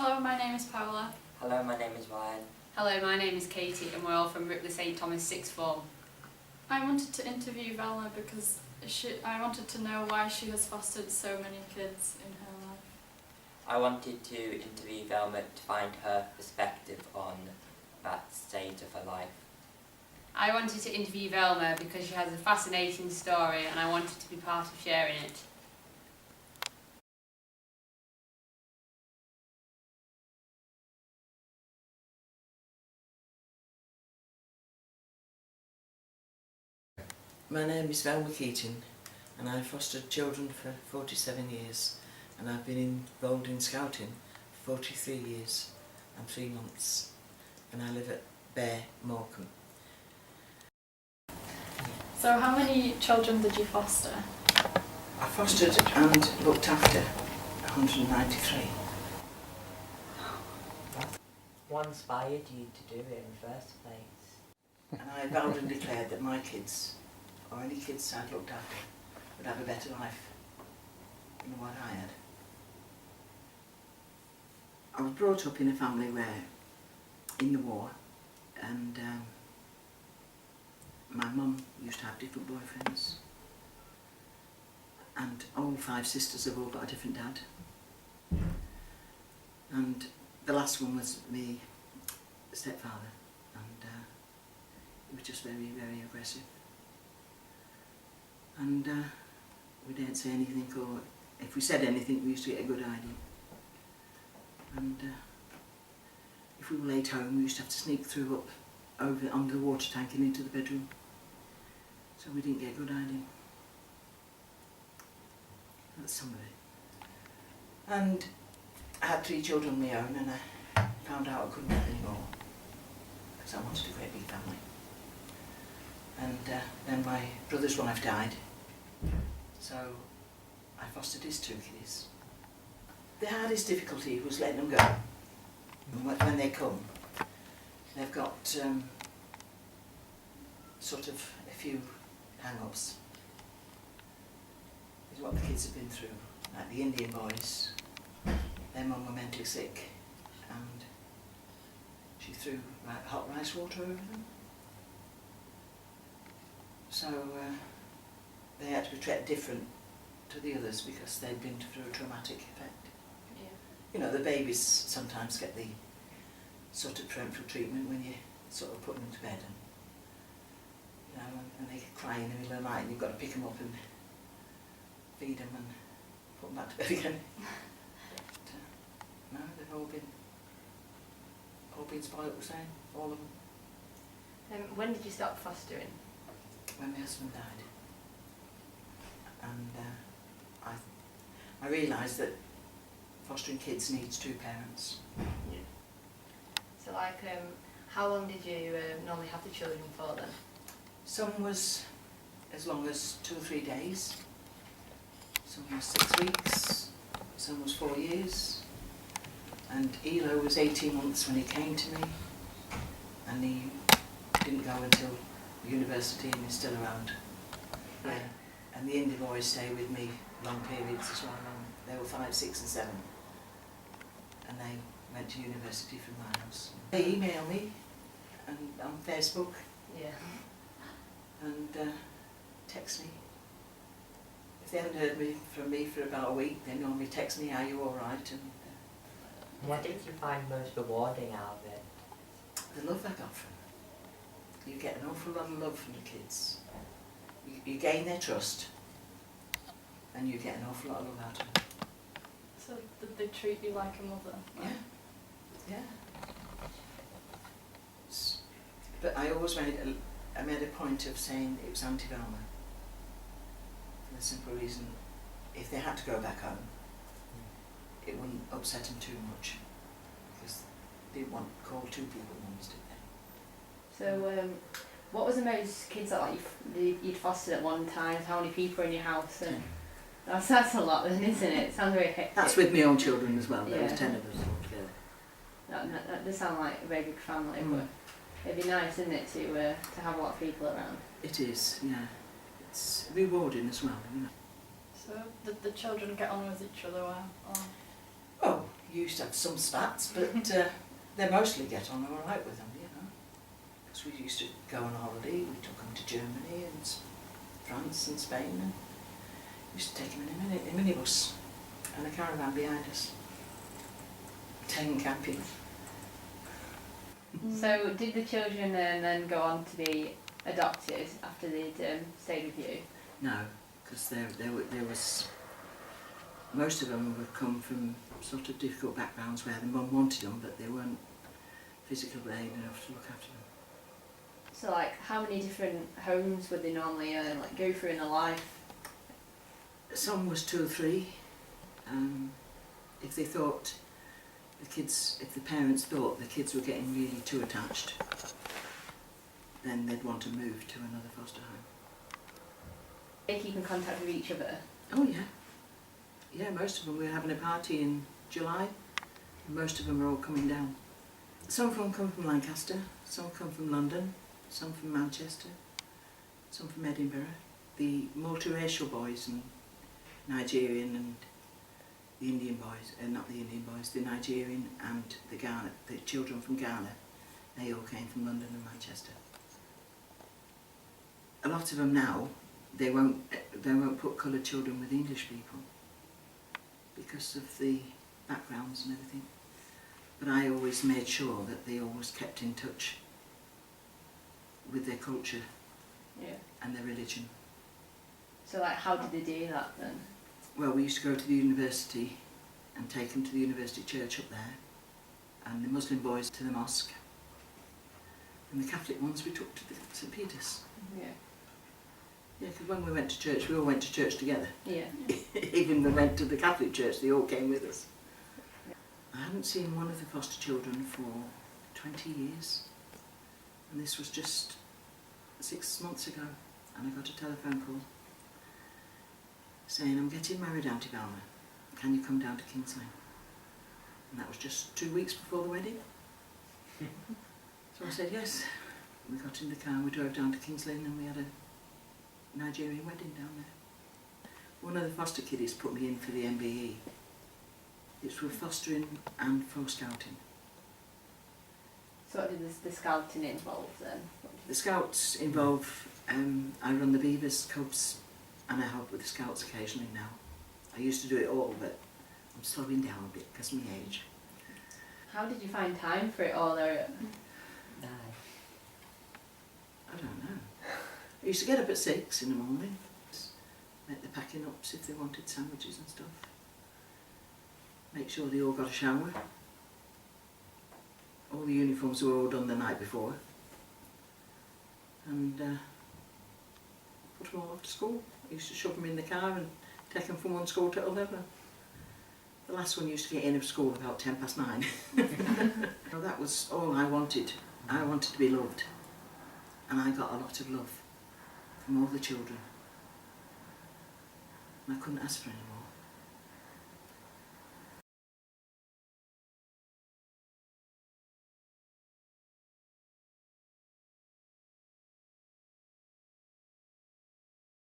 Hello, my name is Paula. Hello, my name is Ryan. Hello, my name is Katie and we're all from Ripley St Thomas Sixth Form. I wanted to interview Velma because I wanted to know why she has fostered so many kids in her life. I wanted to interview Velma to find her perspective on that stage of her life. I wanted to interview Velma because she has a fascinating story and I wanted to be part of sharing it. My name is Velma and I've fostered children for 47 years and I've been involved in scouting for 43 years and 3 months and I live at Bear, Morecambe. So how many children did you foster? I fostered and looked after 193. What inspired you to do it in the first place? And I vowed and declared that my kids, or any kids I'd looked after, would have a better life than what I had. I was brought up in a family where, in the war, and my mum used to have different boyfriends, and all 5 sisters have all got a different dad, and the last one was my stepfather, and he was just very, very aggressive. And we didn't say anything, or if we said anything we used to get a good idea. And if we were late home we used to have to sneak through up over under the water tank and into the bedroom. So we didn't get a good idea. That's some of it. And I had 3 children of my own and I found out I couldn't have any more because I wanted a great big family. And then my brother's wife died, so I fostered his 2 kids. The hardest difficulty was letting them go. And when they come, they've got sort of a few hang-ups. Is what the kids have been through. Like the Indian boys, their mum were mentally sick and she threw hot rice water over them. So they had to be treated different to the others because they'd been through a traumatic effect. Yeah. You know, the babies sometimes get the sort of parental treatment when you sort of put them to bed and, you know, and they cry in the middle of the night and you've got to pick them up and feed them and put them back to bed again. But, no, they've all been spoiled the same, all of them. When did you stop fostering? When my husband died, and I realised that fostering kids needs 2 parents. Yeah. So how long did you normally have the children for then? Some was as long as 2 or 3 days, some was 6 weeks, some was 4 years, and Elo was 18 months when he came to me, and he didn't go until university and is still around. Yeah. And the Indie boys stay with me long periods as well. They were 5, 6 and 7 and they went to university from my house. They email me and on Facebook. Yeah. And text me. If they haven't heard from me for about a week, they normally text me, are you alright? And What did you find most rewarding out of it? the love I got from them. You get an awful lot of love from the kids. You gain their trust and you get an awful lot of love out of them. So did they treat you like a mother? Yeah, yeah. But I always made a point of saying it was Auntie Velma. For the simple reason, if they had to go back home, it wouldn't upset them too much. Because they didn't want to call 2 people mums, did they? So what was the most kids that you'd fostered at one time? How many people were in your house? And that's a lot then, isn't it? It sounds very hectic. That's with my own children as well. There was Yeah. 10 of us altogether. That does sound like a very big family, but it'd be nice, isn't it, to have a lot of people around? It is, yeah. It's rewarding as well, you know. So did the children get on with each other well? Or? Oh, You used to have some spats, but they mostly get on all right with them, you know. Because we used to go on holiday, we took them to Germany and France and Spain, and we used to take them in a minibus and a caravan behind us, taking camping. So did the children then go on to be adopted after they'd stayed with you? No, because there was, most of them would come from sort of difficult backgrounds where the mum wanted them, but they weren't physically able enough to look after them. So like, how many different homes would they normally like go through in their life? Some was 2 or 3. If they thought if the parents thought the kids were getting really too attached, then they'd want to move to another foster home. They keep in contact with each other? Oh yeah. Yeah, most of them, we're having a party in July, and most of them are all coming down. Some of them come from Lancaster, some come from London, some from Manchester, some from Edinburgh. The multiracial boys and Nigerian and the Indian boys, not the Indian boys, the Nigerian and the Ghana, the children from Ghana, they all came from London and Manchester. A lot of them now, they won't put coloured children with English people because of the backgrounds and everything. But I always made sure that they always kept in touch with their culture and their religion. So like, how did they do that then? Well, we used to go to the university and take them to the university church up there, and the Muslim boys to the mosque, and the Catholic ones we took to St Peter's. Yeah. Yeah, because when we went to church, we all went to church together. Yeah. Even when we went to the Catholic church, they all came with us. I hadn't seen one of the foster children for 20 years, and this was just 6 months ago, and I got a telephone call saying, "I'm getting married, Auntie Velma. Can you come down to King's Lynn?" And that was just 2 weeks before the wedding. So I said yes. We got in the car, we drove down to King's Lynn, and we had a Nigerian wedding down there. One of the foster kiddies put me in for the MBE. It's for fostering and for scouting. So what did the scouting involve then? The scouts involve, I run the beavers, cubs, and I help with the scouts occasionally now. I used to do it all, but I'm slowing down a bit because of my age. How did you find time for it all though? I don't know. I used to get up at 6 in the morning, make the packing ups if they wanted sandwiches and stuff. Make sure they all got a shower. All the uniforms were all done the night before. And put them all off to school. I used to shove them in the car and take them from one school to another. The last one used to get in of school about 9:10. Well, that was all I wanted. I wanted to be loved. And I got a lot of love from all the children. And I couldn't ask for any more.